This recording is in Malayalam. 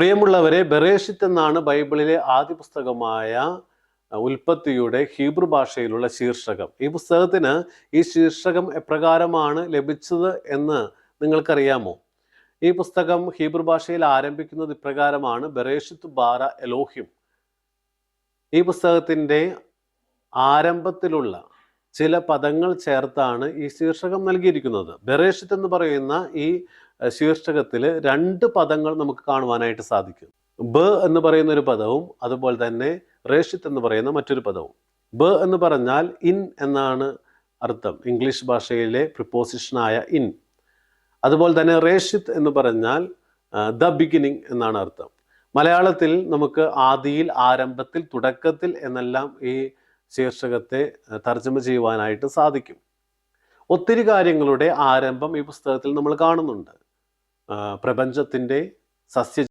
പ്രിയമുള്ളവരെ, ബെറേഷിത്ത് എന്നാണ് ബൈബിളിലെ ആദ്യ പുസ്തകമായ ഉൽപ്പത്തിയുടെ ഹീബ്രു ഭാഷയിലുള്ള ശീർഷകം. ഈ പുസ്തകത്തിന് ഈ ശീർഷകം എപ്രകാരമാണ് ലഭിച്ചത് എന്ന് നിങ്ങൾക്കറിയാമോ? ഈ പുസ്തകം ഹീബ്രു ഭാഷയിൽ ആരംഭിക്കുന്നത് ഇപ്രകാരമാണ്: ബെറേഷിത്ത് ബാര എലോഹിം. ഈ പുസ്തകത്തിൻ്റെ ആരംഭത്തിലുള്ള ചില പദങ്ങൾ ചേർത്താണ് ഈ ശീർഷകം നൽകിയിരിക്കുന്നത്. ബെറേഷിത്ത് എന്ന് പറയുന്ന ഈ ശീർഷകത്തിൽ 2 പദങ്ങൾ നമുക്ക് കാണുവാനായിട്ട് സാധിക്കും. ബ എന്ന് പറയുന്ന ഒരു പദവും അതുപോലെ തന്നെ റേഷിത്ത് എന്ന് പറയുന്ന മറ്റൊരു പദവും. ബ എന്ന് പറഞ്ഞാൽ ഇൻ എന്നാണ് അർത്ഥം, ഇംഗ്ലീഷ് ഭാഷയിലെ പ്രിപ്പോസിഷനായ ഇൻ. അതുപോലെ തന്നെ റേഷിത്ത് എന്ന് പറഞ്ഞാൽ ദ ബിഗിനിങ് എന്നാണ് അർത്ഥം. മലയാളത്തിൽ നമുക്ക് ആദിയിൽ, ആരംഭത്തിൽ, തുടക്കത്തിൽ എന്നെല്ലാം ഈ ശീർഷകത്തെ തർജ്ജമ ചെയ്യുവാനായിട്ട് സാധിക്കും. ഒത്തിരി കാര്യങ്ങളുടെ ആരംഭം ഈ പുസ്തകത്തിൽ നമ്മൾ കാണുന്നുണ്ട്. പ്രപഞ്ചത്തിൻ്റെ, സസ്യ